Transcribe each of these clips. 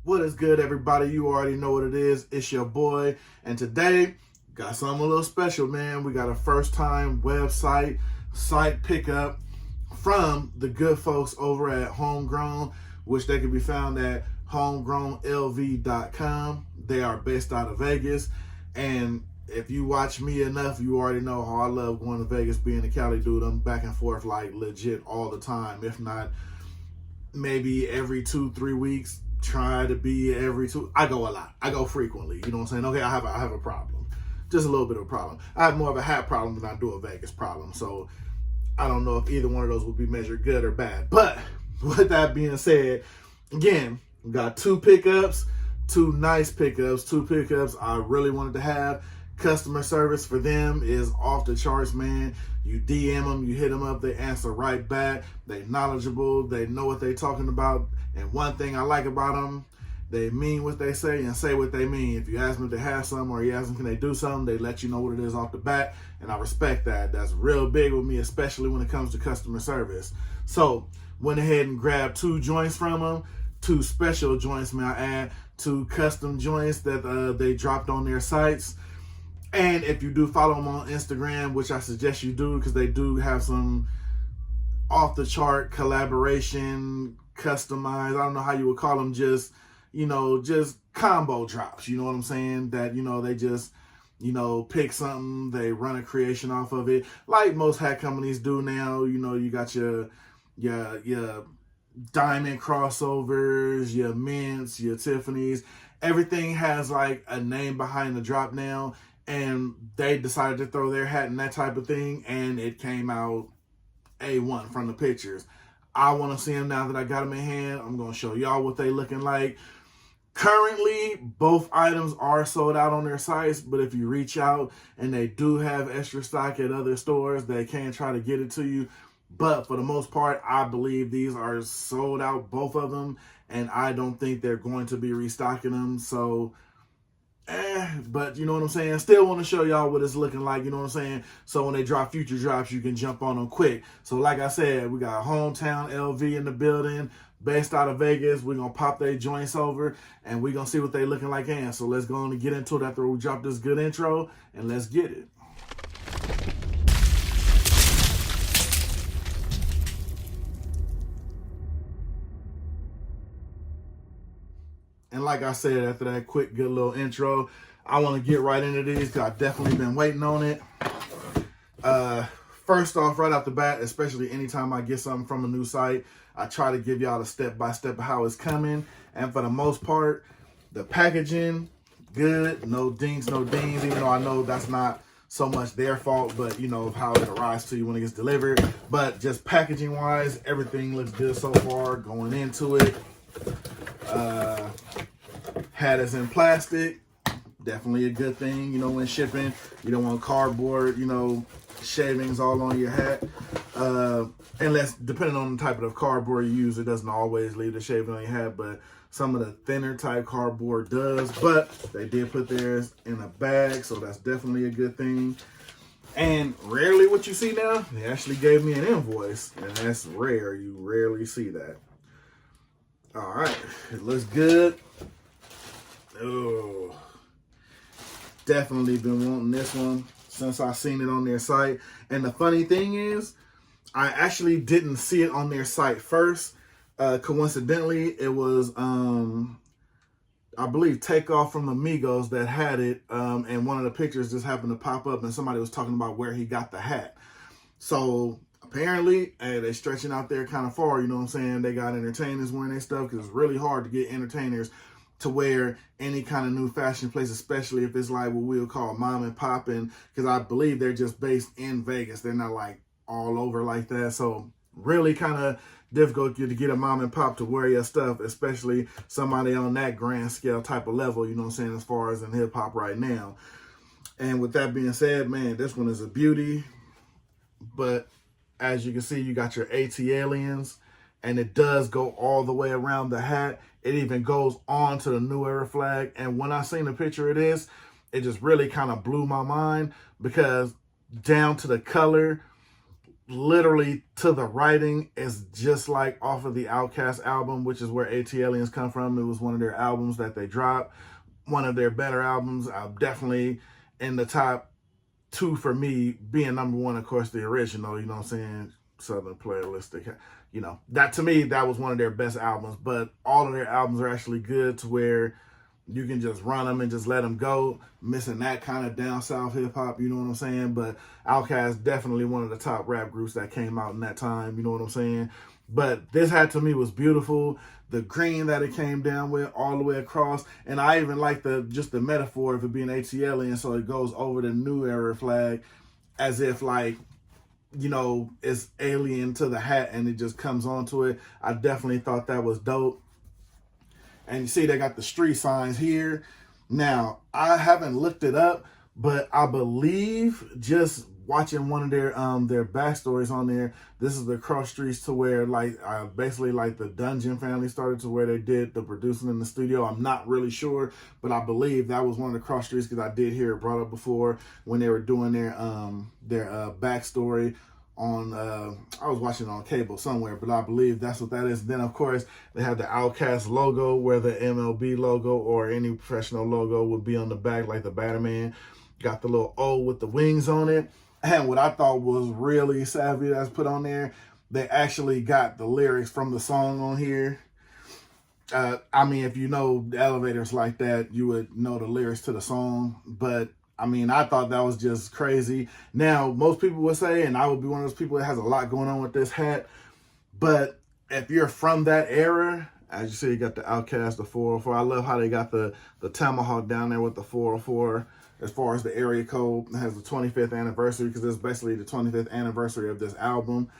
What is good, everybody? You already know what it is. It's your boy. And today, got something a little special, man. We got a first-time website site pickup from the good folks over at Homegrown, which they can be found at homegrownlv.com. They are based out of Vegas. And if you watch me enough, you already know how I love going to Vegas, being a Cali dude. I'm back and forth like legit all the time, if not maybe every 2-3 weeks. Try to be every two. I go a lot. I go frequently. You know what I'm saying? Okay, I have a problem. Just a little bit of a problem. I have more of a hat problem than I do a Vegas problem. So I don't know if either one of those would be measured good or bad. But with that being said, again, we got two pickups, two nice pickups, two pickups I really wanted to have. Customer service for them is off the charts, man. You DM them, you hit them up, they answer right back. They knowledgeable, they know what they talking about. And one thing I like about them, they mean what they say and say what they mean. If you ask them if they have something or you ask them can they do something, they let you know what it is off the bat. And I respect that. That's real big with me, especially when it comes to customer service. So went ahead and grabbed two joints from them. Two special joints, may I add. Two custom joints that they dropped on their sites. And if you do follow them on Instagram, which I suggest you do because they do have some off-the-chart collaboration, customized, I don't know how you would call them, just combo drops, you know what I'm saying? That, they just, pick something, they run a creation off of it, like most hat companies do now. You got your diamond crossovers, your mints, your Tiffany's. Everything has like a name behind the drop now. And they decided to throw their hat in that type of thing, and it came out A1 from the pictures. I want to see them now that I got them in hand. I'm going to show y'all what they looking like. Currently, both items are sold out on their sites, but if you reach out and they do have extra stock at other stores, they can try to get it to you. But for the most part, I believe these are sold out, both of them, and I don't think they're going to be restocking them. So but you know what I'm saying? Still want to show y'all what it's looking like, you know what I'm saying? So when they drop future drops, you can jump on them quick. So like I said, we got Hometown LV in the building, based out of Vegas. We're going to pop their joints over, and we're going to see what they looking like. And so let's go on and get into it after we drop this good intro, and let's get it. And like I said, after that quick, good little intro, I want to get right into these because I've definitely been waiting on it. First off, right off the bat, especially anytime I get something from a new site, I try to give y'all a step-by-step of how it's coming. And for the most part, the packaging, good. No dinks, no dings, even though I know that's not so much their fault, but how it arrives to you when it gets delivered. But just packaging-wise, everything looks good so far going into it. Hat is in plastic, definitely a good thing, when shipping. You don't want cardboard, shavings all on your hat. Unless, depending on the type of cardboard you use, it doesn't always leave the shaving on your hat, but some of the thinner type cardboard does. But they did put theirs in a bag, so that's definitely a good thing. And rarely what you see now, they actually gave me an invoice, and that's rare. You rarely see that. All right, it looks good. Oh, definitely been wanting this one since I seen it on their site. And the funny thing is, I actually didn't see it on their site first. Coincidentally, it was, I believe, Takeoff from Amigos that had it. And one of the pictures just happened to pop up, and somebody was talking about where he got the hat. So apparently, they're stretching out there kind of far, you know what I'm saying? They got entertainers wearing their stuff because it's really hard to get entertainers to wear any kind of new fashion place, especially if it's like what we'll call mom and pop, and because I believe they're just based in Vegas. They're not like all over like that. So really kind of difficult to get a mom and pop to wear your stuff, especially somebody on that grand scale type of level, you know what I'm saying, as far as in hip hop right now. And with that being said, man, this one is a beauty. But as you can see, you got your AT aliens, and it does go all the way around the hat. It even goes on to the New Era flag. And when I seen the picture of this, it just really kind of blew my mind because down to the color, literally to the writing is just like off of the Outkast album, which is where AT come from. It was one of their albums that they dropped, one of their better albums. Definitely in the top two for me, being number one, of course, the original, you know what I'm saying? Southern Playalistic, you know, that to me, that was one of their best albums. But all of their albums are actually good to where you can just run them and just let them go. Missing that kind of down south hip hop, you know what I'm saying? But Outkast definitely one of the top rap groups that came out in that time, you know what I'm saying? But this hat to me was beautiful. The green that it came down with all the way across, and I even like the metaphor of it being ATL, and so it goes over the New Era flag, as if like, you know, it's alien to the hat and it just comes onto it. I definitely thought that was dope. And you see they got the street signs here. Now, I haven't looked it up, but I believe just watching one of their backstories on there, this is the cross streets to where like basically like the Dungeon family started, to where they did the producing in the studio. I'm not really sure, but I believe that was one of the cross streets because I did hear it brought up before when they were doing their backstory on I was watching it on cable somewhere, but I believe that's what that is. Then of course they have the Outkast logo, where the MLB logo or any professional logo would be on the back, like the Batman. Got the little O with the wings on it. And what I thought was really savvy that's put on there, they actually got the lyrics from the song on here. I mean, if you know the elevators like that, you would know the lyrics to the song. But I mean, I thought that was just crazy. Now, most people would say, and I would be one of those people that has a lot going on with this hat, but if you're from that era, as you see, you got the Outkast, the 404. I love how they got the tomahawk down there with the 404. As far as the area code, it has the 25th anniversary, because it's basically the 25th anniversary of this album.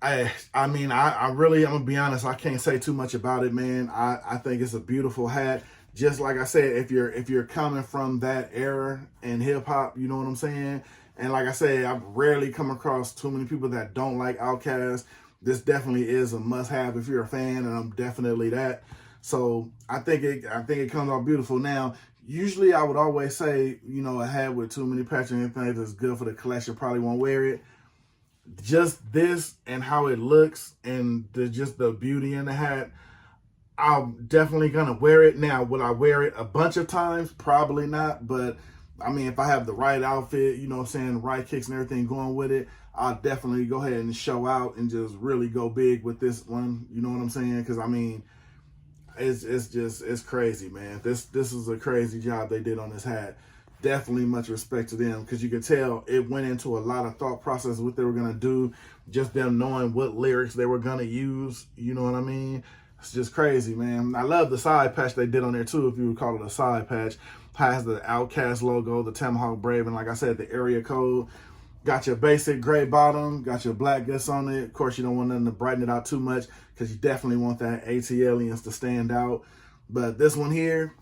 I mean, I'm gonna be honest, I can't say too much about it, man. I think it's a beautiful hat. Just like I said, if you're coming from that era in hip hop, you know what I'm saying? And like I said, I've rarely come across too many people that don't like Outkast. This definitely is a must-have if you're a fan, and I'm definitely that. So I think it comes out beautiful. Now, usually I would always say, you know, a hat with too many patches and things that's good for the collection, probably won't wear it. Just this and how it looks and just the beauty in the hat, I'm definitely gonna wear it. Now, will I wear it a bunch of times? Probably not, but I mean, if I have the right outfit, you know what I'm saying, the right kicks and everything going with it, I'll definitely go ahead and show out and just really go big with this one, you know what I'm saying? Because I mean, it's crazy, man. This is a crazy job they did on this hat. Definitely much respect to them, because you could tell it went into a lot of thought process what they were gonna do, just them knowing what lyrics they were gonna use, you know what I mean? It's just crazy, man. I love the side patch they did on there too, if you would call it a side patch. Has the Outkast logo, the Tomahawk Brave, and like I said, the area code. Got your basic gray bottom, got your black guts on it. Of course, you don't want nothing to brighten it out too much, because you definitely want that AT-Aliens to stand out. But this one here,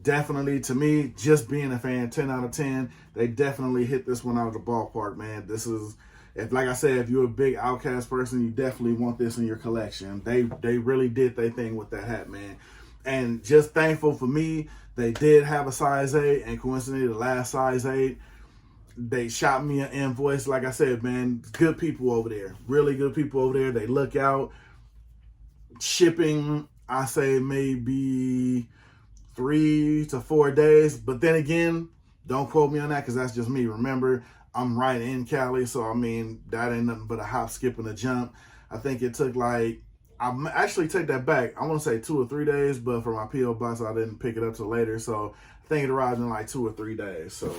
definitely, to me, just being a fan, 10 out of 10. They definitely hit this one out of the ballpark, man. This is, if like I said, if you're a big Outkast person, you definitely want this in your collection. They really did their thing with that hat, man. And just thankful for me, they did have a size 8, and coincidentally, the last size 8, they shot me an invoice. Like I said, man, good people over there. Really good people over there. They look out. Shipping, I say maybe 3 to 4 days. But then again, don't quote me on that, because that's just me. Remember, I'm right in Cali, so I mean, that ain't nothing but a hop, skip, and a jump. I think it took like, I actually take that back. I want to say 2 or 3 days, but for my P.O. box, I didn't pick it up till later. So I think it arrived in like 2 or 3 days. So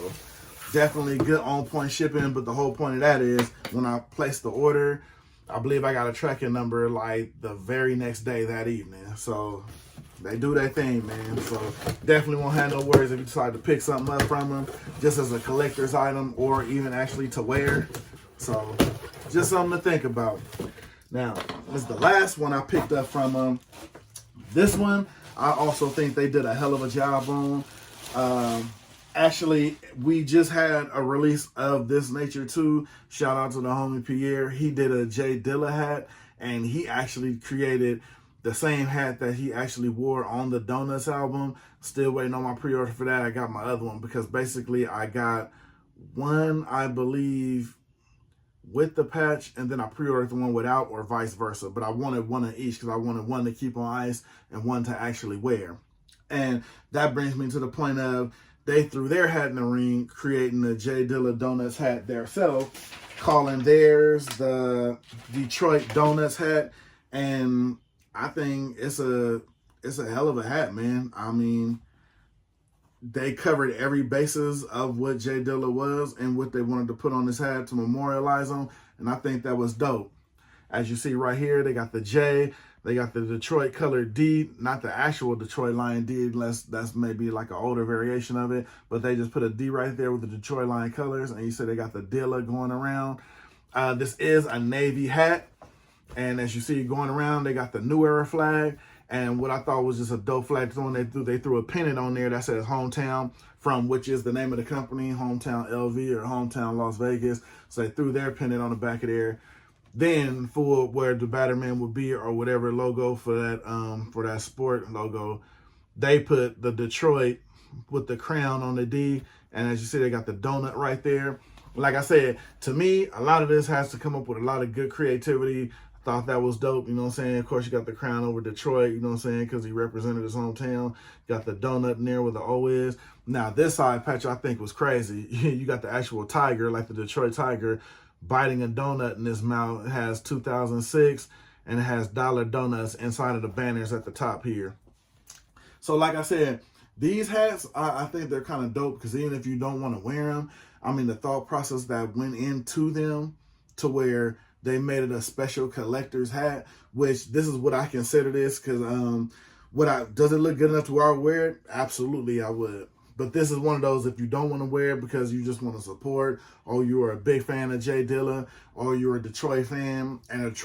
definitely good on-point shipping. But the whole point of that is, when I placed the order, I believe I got a tracking number like the very next day, that evening. So they do their thing, man. So definitely won't have no worries if you decide to pick something up from them, just as a collector's item or even actually to wear. So just something to think about. Now, this is the last one I picked up from them. This one, I also think they did a hell of a job on. Actually, we just had a release of this nature too. Shout out to the homie Pierre. He did a Jay Dilla hat, and he actually created the same hat that he actually wore on the Donuts album. Still waiting on my pre-order for that. I got my other one, because basically I got one, I believe, with the patch, and then I pre-ordered the one without, or vice versa. But I wanted one of each because I wanted one to keep on ice and one to actually wear. And that brings me to the point of they threw their hat in the ring, creating the J Dilla Donuts hat themselves, calling theirs the Detroit Donuts hat. And I think it's a hell of a hat, man. I mean, they covered every basis of what J Dilla was and what they wanted to put on his hat to memorialize him. And I think that was dope. As you see right here, they got the J, they got the Detroit colored D, not the actual Detroit Lion D, unless that's maybe like an older variation of it, but they just put a D right there with the Detroit Lion colors, and you see they got the Dilla going around. This is a Navy hat, and as you see going around, they got the New Era flag, and what I thought was just a dope flag throwing, they threw a pennant on there that says Hometown, from which is the name of the company, Hometown LV or Hometown Las Vegas, so they threw their pennant on the back of there. Then for where the Batterman would be or whatever logo for that sport logo, they put the Detroit with the crown on the D. And as you see, they got the donut right there. Like I said, to me, a lot of this has to come up with a lot of good creativity. I thought that was dope, you know what I'm saying? Of course, you got the crown over Detroit, you know what I'm saying, because he represented his hometown. Got the donut in there where the O is. Now, this side patch I think was crazy. You got the actual tiger, like the Detroit Tiger, biting a donut in his mouth. It has 2006, and it has dollar donuts inside of the banners at the top here. So like I said, these hats, I think they're kind of dope because even if you don't want to wear them, I mean, the thought process that went into them to where they made it a special collector's hat, which this is what I consider this, because does it look good enough to where I would wear it? Absolutely, I would. But this is one of those, if you don't want to wear it because you just want to support, or you are a big fan of J Dilla, or you're a Detroit fan and a J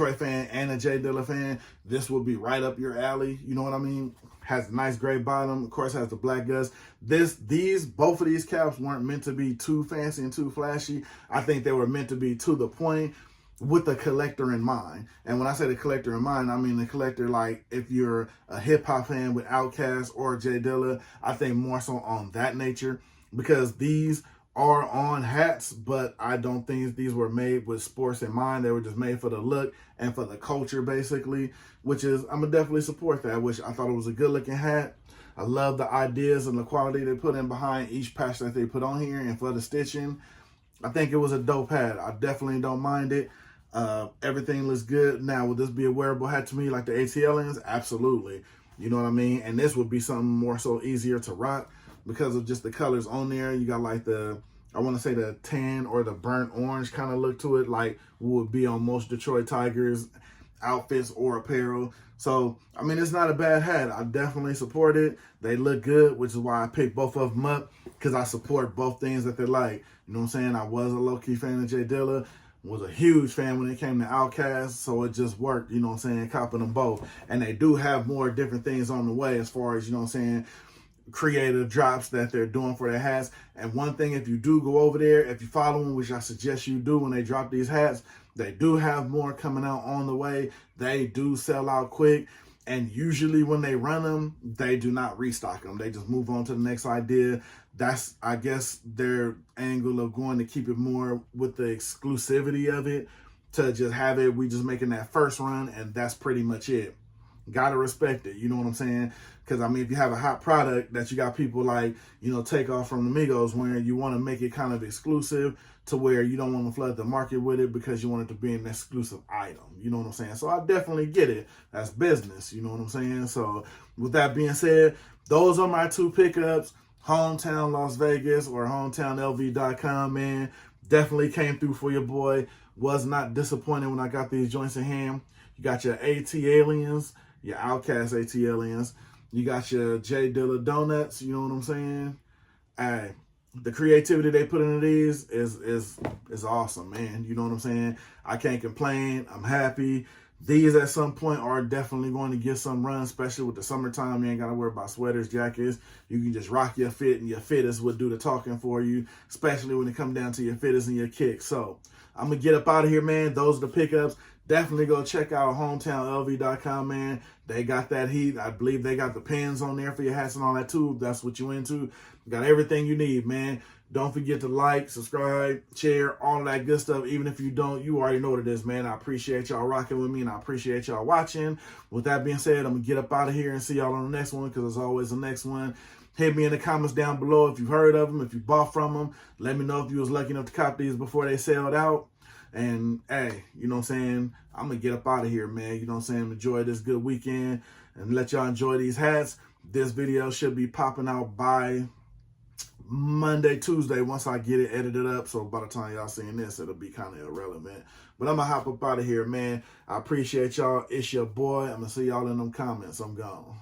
Dilla fan, this will be right up your alley. You know what I mean? Has a nice gray bottom. Of course, has the black guts. Both of these caps weren't meant to be too fancy and too flashy. I think they were meant to be to the point, with the collector in mind. And when I say the collector in mind, I mean the collector, like if you're a hip hop fan with Outkast or J Dilla, I think more so on that nature, because these are on hats, but I don't think these were made with sports in mind. They were just made for the look and for the culture, basically, which is, I'm gonna definitely support that, which I thought it was a good looking hat. I love the ideas and the quality they put in behind each patch that they put on here, and for the stitching, I think it was a dope hat. I definitely don't mind it. Everything looks good. Now, would this be a wearable hat to me like the ATLians? Absolutely. You know what I mean? And this would be something more so easier to rock because of just the colors on there. You got like I want to say the tan or the burnt orange kind of look to it, like would be on most Detroit Tigers outfits or apparel. So, I mean, it's not a bad hat. I definitely support it. They look good, which is why I picked both of them up, because I support both things that they like. You know what I'm saying? I was a low-key fan of J Dilla, was a huge fan when it came to Outkast, so it just worked, you know what I'm saying, copping them both. And they do have more different things on the way as far as, you know what I'm saying, creative drops that they're doing for their hats. And one thing, if you do go over there, if you follow them, which I suggest you do when they drop these hats, they do have more coming out on the way. They do sell out quick. And usually when they run them, they do not restock them. They just move on to the next idea. That's, I guess, their angle of going to keep it more with the exclusivity of it, to just have it, we just making that first run, and that's pretty much it. Gotta respect it, you know what I'm saying? Because, I mean, if you have a hot product that you got people like, you know, Takeoff from the Migos, where you want to make it kind of exclusive to where you don't want to flood the market with it because you want it to be an exclusive item, you know what I'm saying? So I definitely get it. That's business, you know what I'm saying? So with that being said, those are my two pickups. Hometown Las Vegas or HometownLV.com, man. Definitely came through for your boy. Was not disappointed when I got these joints in hand. You got your ATLians, your Outkast ATLians. You got your J Dilla Donuts, you know what I'm saying? Hey, the creativity they put into these is awesome, man. You know what I'm saying? I can't complain. I'm happy. These at some point are definitely going to get some run, especially with the summertime. You ain't got to worry about sweaters, jackets. You can just rock your fit, and your fitters will do the talking for you, especially when it comes down to your fitters and your kicks. So I'm going to get up out of here, man. Those are the pickups. Definitely go check out hometownlv.com, man. They got that heat. I believe they got the pins on there for your hats and all that too. If that's what you into. Got everything you need, man. Don't forget to like, subscribe, share, all that good stuff. Even if you don't, you already know what it is, man. I appreciate y'all rocking with me, and I appreciate y'all watching. With that being said, I'm going to get up out of here and see y'all on the next one, because there's always the next one. Hit me in the comments down below if you've heard of them, if you bought from them. Let me know if you was lucky enough to cop these before they sold out. And, hey, you know what I'm saying? I'm going to get up out of here, man. You know what I'm saying? Enjoy this good weekend and let y'all enjoy these hats. This video should be popping out by Monday, Tuesday, once I get it edited up. So by the time y'all seeing this, it'll be kind of irrelevant. But I'm going to hop up out of here, man. I appreciate y'all. It's your boy. I'm going to see y'all in them comments. I'm gone.